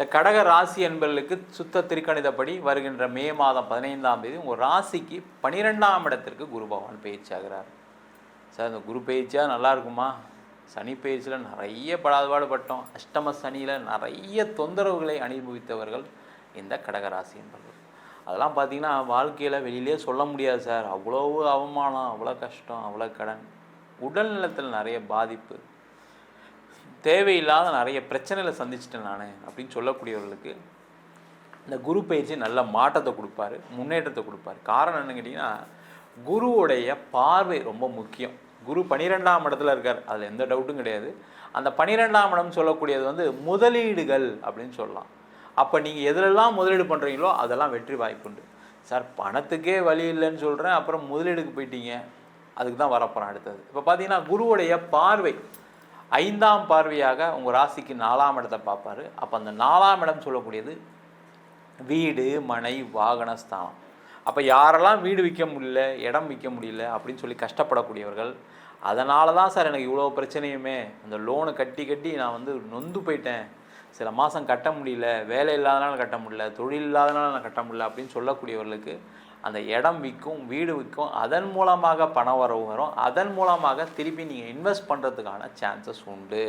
இந்த கடக ராசி என்பவர்களுக்கு சுத்த திருக்கணிதப்படி வருகின்ற மே மாதம் 15ஆம் தேதி உங்கள் ராசிக்கு 12ஆம் இடத்திற்கு குரு பகவான் பயிற்சி ஆகிறார். சார் இந்த குரு பயிற்சியாக நல்லா இருக்குமா? சனி பயிற்சியில் நிறைய படாதபாடுபட்டோம். அஷ்டம சனியில் நிறைய தொந்தரவுகளை அனுபவித்தவர்கள் இந்த கடகராசி என்பவர்கள். அதெல்லாம் பார்த்திங்கன்னா வாழ்க்கையில் வெளியிலே சொல்ல முடியாது சார். அவ்வளோ அவமானம், அவ்வளோ கஷ்டம், அவ்வளோ கடன், உடல் நலத்தில் நிறைய பாதிப்பு, தேவையில்லாத நிறைய பிரச்சனைகளை சந்திச்சிட்டேன் நான் அப்படின்னு சொல்லக்கூடியவர்களுக்கு இந்த குரு பயிற்சி நல்ல மாற்றத்தை கொடுப்பாரு, முன்னேற்றத்தை கொடுப்பாரு. காரணம் என்னன்னு கேட்டிங்கன்னா, குருவுடைய பார்வை ரொம்ப முக்கியம். குரு 12ஆம் இடத்துல இருக்கார், அதில் எந்த டவுட்டும் கிடையாது. அந்த 12ஆம் இடம் சொல்லக்கூடியது வந்து முதலீடுகள் அப்படின்னு சொல்லலாம். அப்போ நீங்கள் எதிலெல்லாம் முதலீடு பண்ணுறீங்களோ அதெல்லாம் வெற்றி வாய்ப்புண்டு. சார் பணத்துக்கே வழி இல்லைன்னு சொல்கிறேன், அப்புறம் முதலீடுக்கு போயிட்டீங்க, அதுக்கு தான் வரப்போகிறேன் அடுத்தது. இப்போ பார்த்தீங்கன்னா குருவுடைய பார்வை 5ஆம் பார்வையாக உங்கள் ராசிக்கு 4ஆம் இடத்தை பார்ப்பார். அப்போ அந்த 4ஆம் இடம் சொல்லக்கூடியது வீடு, மனை, வாகன ஸ்தானம். அப்போ யாரெல்லாம் வீடு விற்க முடியல, இடம் விற்க முடியல அப்படின்னு சொல்லி கஷ்டப்படக்கூடியவர்கள், அதனால தான் சார் எனக்கு இவ்வளோ பிரச்சனையுமே, அந்த லோனு கட்டி கட்டி நான் வந்து நொந்து போயிட்டேன், சில மாதம் கட்ட முடியல, வேலை இல்லாதனால கட்ட முடியல, தொழில் இல்லாதனால நான் கட்ட முடியல அப்படின்னு சொல்லக்கூடியவர்களுக்கு அந்த இடம் விற்கும், வீடு விற்கும், அதன் மூலமாக பண வரவு வரும், அதன் மூலமாக திருப்பி நீங்கள் இன்வெஸ்ட் பண்ணுறதுக்கான சான்சஸ் உண்டு.